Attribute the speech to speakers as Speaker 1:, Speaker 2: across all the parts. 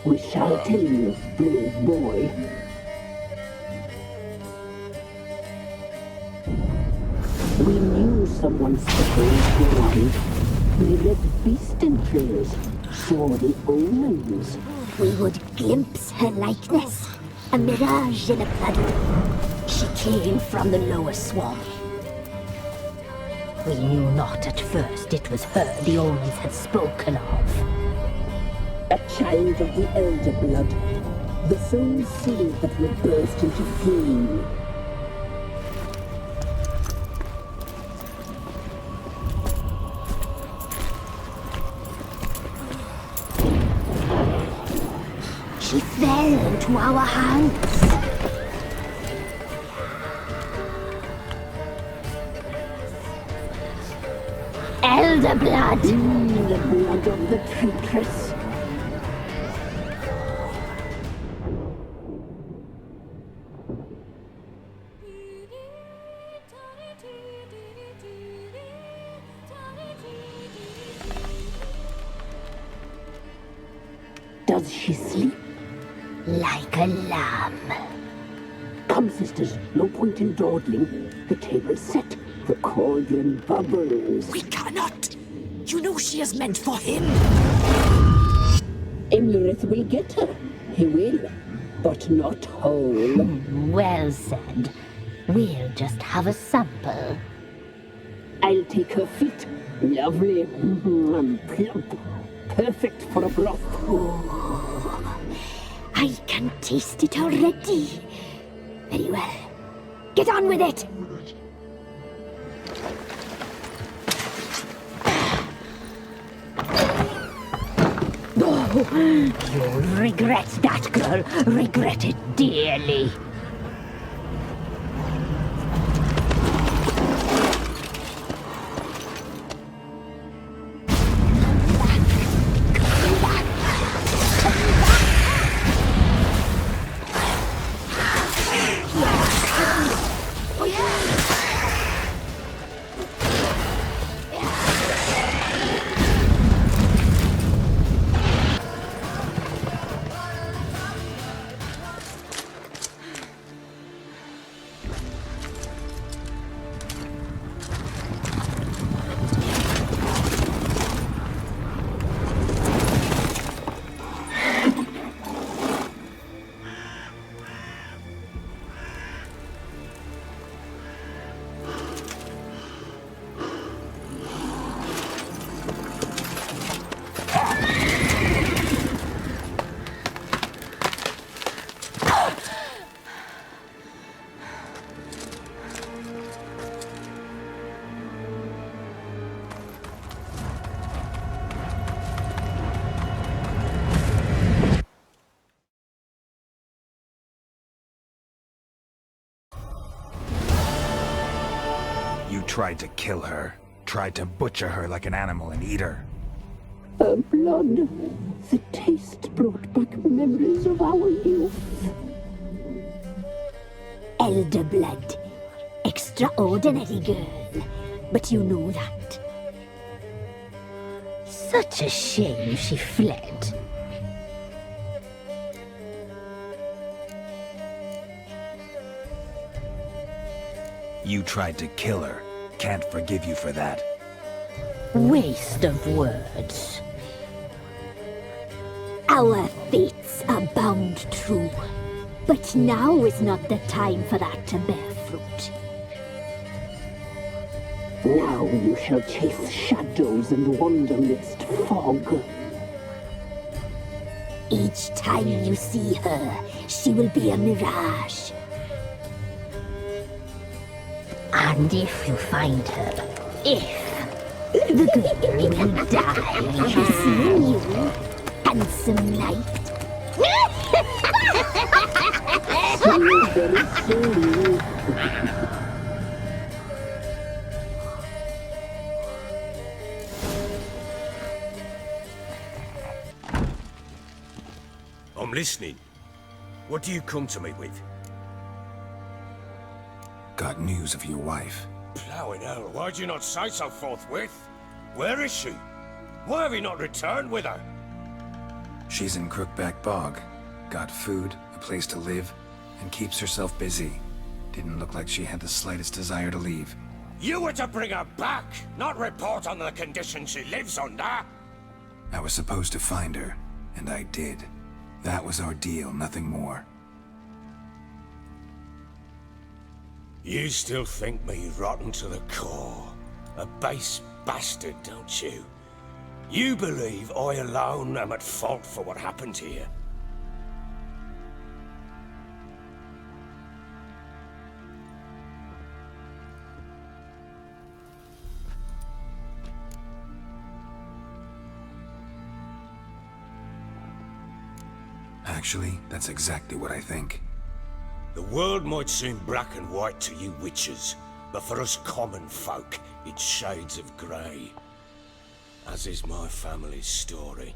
Speaker 1: We shall tell you, brave boy. We knew someone special would arrive. We read beast entrails, saw the omens.
Speaker 2: We would glimpse her likeness, a mirage in a puddle. She came from the lower swarm. We knew not at first it was her the omens had spoken of.
Speaker 1: A child of the elder blood, the soul seed that will burst into flame.
Speaker 2: She fell into our hands. Elder blood!
Speaker 1: The blood of the traitress. Does she sleep?
Speaker 2: Like a lamb.
Speaker 1: Come, sisters, no point in dawdling. The table's set. The cauldron bubbles.
Speaker 3: We cannot! You know she is meant for him!
Speaker 1: Imlerith will get her. He will, but not whole.
Speaker 2: Well said. We'll just have a sample.
Speaker 1: I'll take her feet. Lovely. Plump. Perfect for a broth.
Speaker 2: I can taste it already. Very well. Get on with it! You'll regret that, girl. Regret it dearly.
Speaker 4: You tried to kill her. Tried to butcher her like an animal and eat her.
Speaker 1: Her blood. The taste brought back memories of our youth.
Speaker 2: Elder blood. Extraordinary girl. But you know that. Such a shame she fled.
Speaker 4: You tried to kill her. Can't forgive you for that.
Speaker 2: Waste of words. Our fates are bound true. But now is not the time for that to bear fruit.
Speaker 1: Now you shall chase shadows and wander midst fog.
Speaker 2: Each time you see her, she will be a mirage. And if you find her, the girl will die. Seeing you, handsome knight.
Speaker 5: I'm listening. What do you come to me with?
Speaker 4: Got news of your wife.
Speaker 5: Plowing hell, why'd you not say so forthwith? Where is she? Why have you not returned with her?
Speaker 4: She's in Crookback Bog. Got food, a place to live, and keeps herself busy. Didn't look like she had the slightest desire to leave.
Speaker 5: You were to bring her back, not report on the conditions she lives under.
Speaker 4: I was supposed to find her, and I did. That was our deal, nothing more.
Speaker 5: You still think me rotten to the core. A base bastard, don't you? You believe I alone am at fault for what happened here.
Speaker 4: Actually, that's exactly what I think.
Speaker 5: The world might seem black and white to you witches, but for us common folk, it's shades of grey. As is my family's story.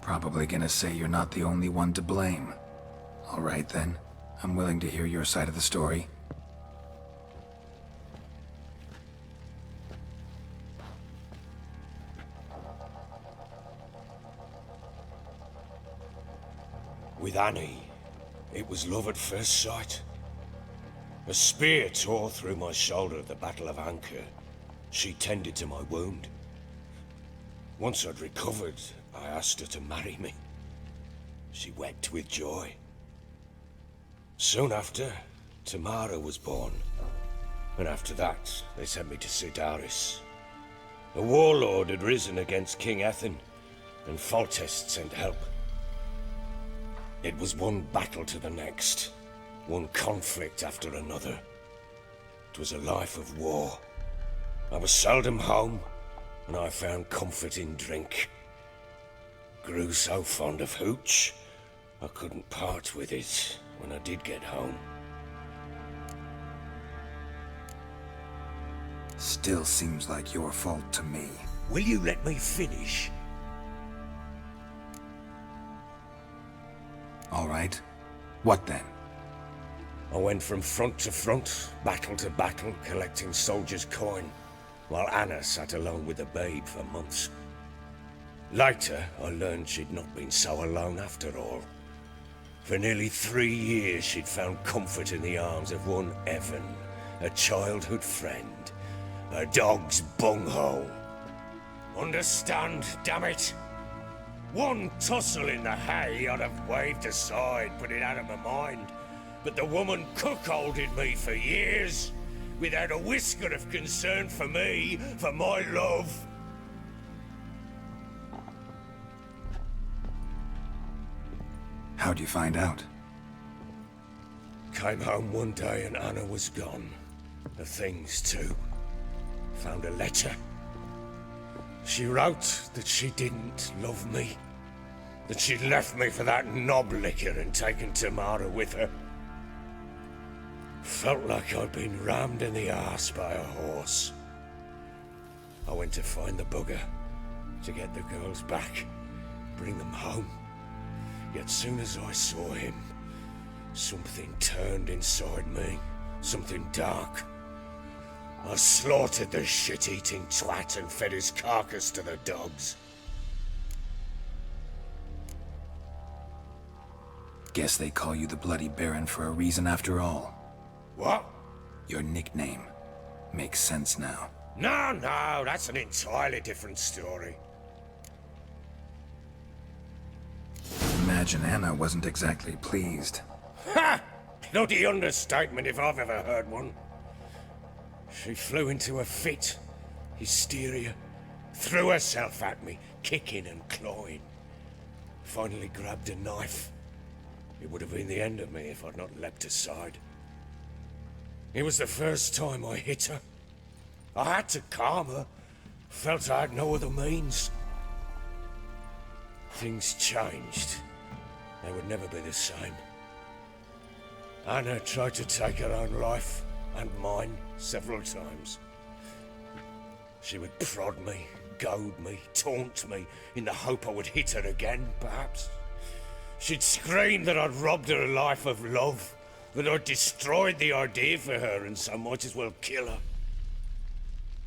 Speaker 4: Probably gonna say you're not the only one to blame. All right then, I'm willing to hear your side of the story.
Speaker 5: With Annie, it was love at first sight. A spear tore through my shoulder at the Battle of Anchor. She tended to my wound. Once I'd recovered, I asked her to marry me. She wept with joy. Soon after, Tamara was born. And after that, they sent me to Sidaris. A warlord had risen against King Ethan, and Foltest sent help. It was one battle to the next, one conflict after another. It was a life of war. I was seldom home, and I found comfort in drink. Grew so fond of hooch, I couldn't part with it when I did get home.
Speaker 4: Still seems like your fault to me.
Speaker 5: Will you let me finish?
Speaker 4: All right. What then?
Speaker 5: I went from front to front, battle to battle, collecting soldiers' coin, while Anna sat alone with the babe for months. Later, I learned she'd not been so alone after all. For nearly 3 years, she'd found comfort in the arms of one Evan, a childhood friend, a dog's bunghole. Understand, damn it? One tussle in the hay I'd have waved aside, put it out of my mind. But the woman cuckolded me for years, without a whisker of concern for me, for my love.
Speaker 4: How'd you find out?
Speaker 5: Came home one day and Anna was gone. The things too. Found a letter. She wrote that she didn't love me. That she'd left me for that knob licker and taken Tamara with her. Felt like I'd been rammed in the arse by a horse. I went to find the bugger, to get the girls back, bring them home. Yet soon as I saw him, something turned inside me, something dark. I slaughtered the shit-eating twat and fed his carcass to the dogs.
Speaker 4: Guess they call you the Bloody Baron for a reason after all.
Speaker 5: What?
Speaker 4: Your nickname. Makes sense now.
Speaker 5: No, that's an entirely different story.
Speaker 4: Imagine Anna wasn't exactly pleased.
Speaker 5: Ha! Bloody understatement if I've ever heard one. She flew into a fit, hysteria, threw herself at me, kicking and clawing. Finally grabbed a knife. It would have been the end of me if I'd not leapt aside. It was the first time I hit her. I had to calm her. Felt I had no other means. Things changed. They would never be the same. Anna tried to take her own life, and mine, several times. She would prod me, goad me, taunt me, in the hope I would hit her again, perhaps. She'd scream that I'd robbed her life of love, that I'd destroyed the idea for her and so might as well kill her.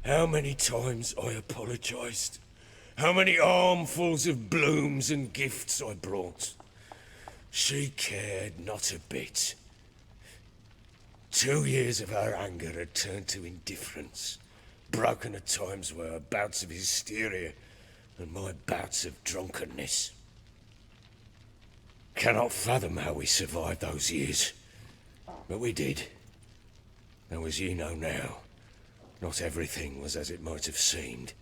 Speaker 5: How many times I apologized. How many armfuls of blooms and gifts I brought. She cared not a bit. 2 years of her anger had turned to indifference, broken at times by her bouts of hysteria and my bouts of drunkenness. Cannot fathom how we survived those years, but we did. Though as you know now, not everything was as it might have seemed.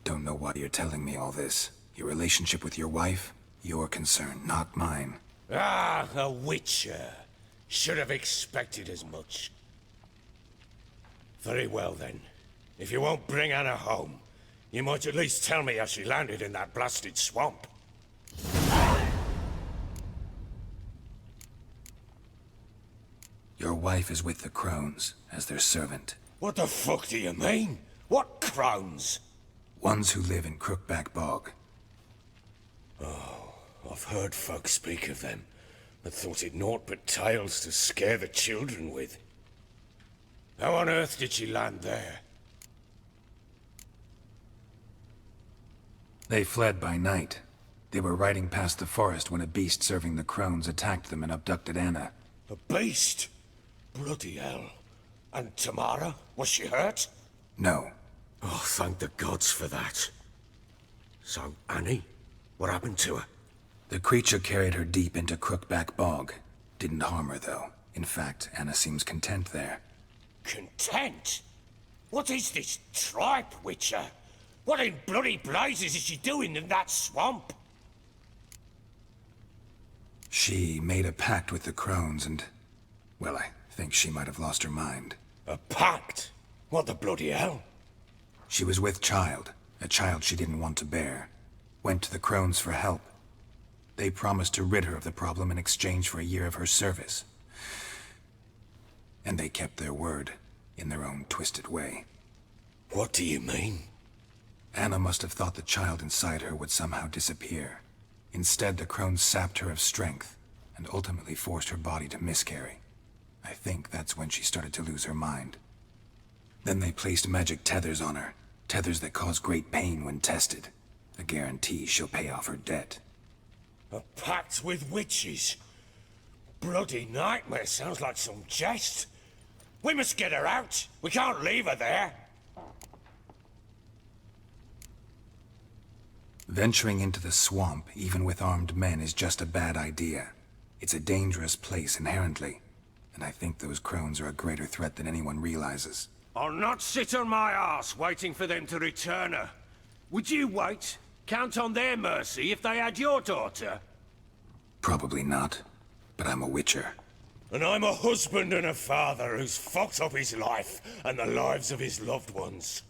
Speaker 4: Don't know why you're telling me all this. Your relationship with your wife? Your concern, not mine.
Speaker 5: Ah, a witcher. Should have expected as much. Very well then. If you won't bring Anna home, you might at least tell me how she landed in that blasted swamp.
Speaker 4: Your wife is with the crones, as their servant.
Speaker 5: What the fuck do you mean? What crones?
Speaker 4: Ones who live in Crookback Bog.
Speaker 5: I've heard folk speak of them, but thought it naught but tales to scare the children with. How on earth did she land there?
Speaker 4: They fled by night. They were riding past the forest when a beast serving the crones attacked them and abducted Anna.
Speaker 5: A beast? Bloody hell. And Tamara? Was she hurt?
Speaker 4: No.
Speaker 5: Oh, thank the gods for that. So, Annie? What happened to her?
Speaker 4: The creature carried her deep into Crookback Bog. Didn't harm her, though. In fact, Anna seems content there.
Speaker 5: Content? What is this tripe, Witcher? What in bloody blazes is she doing in that swamp?
Speaker 4: She made a pact with the crones and... well, I think she might have lost her mind.
Speaker 5: A pact? What the bloody hell?
Speaker 4: She was with child, a child she didn't want to bear. Went to the crones for help. They promised to rid her of the problem in exchange for a year of her service. And they kept their word, in their own twisted way.
Speaker 5: What do you mean?
Speaker 4: Anna must have thought the child inside her would somehow disappear. Instead, the crones sapped her of strength, and ultimately forced her body to miscarry. I think that's when she started to lose her mind. Then they placed magic tethers on her, tethers that cause great pain when tested. A guarantee she'll pay off her debt.
Speaker 5: A pact with witches? Bloody nightmare, sounds like some jest. We must get her out. We can't leave her there.
Speaker 4: Venturing into the swamp, even with armed men, is just a bad idea. It's a dangerous place inherently, and I think those crones are a greater threat than anyone realizes.
Speaker 5: I'll not sit on my ass waiting for them to return her. Would you wait? Count on their mercy if they had your daughter?
Speaker 4: Probably not, but I'm a witcher.
Speaker 5: And I'm a husband and a father who's fucked up his life and the lives of his loved ones.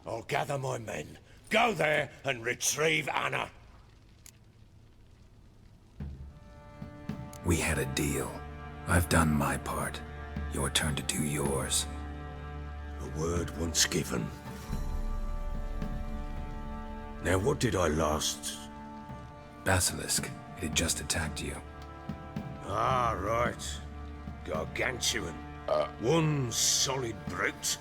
Speaker 5: I'll gather my men, go there and retrieve Anna.
Speaker 4: We had a deal. I've done my part. Your turn to do yours.
Speaker 5: A word once given. Now what did I last...
Speaker 4: Basilisk. It had just attacked you.
Speaker 5: Ah, right. Gargantuan. One solid brute.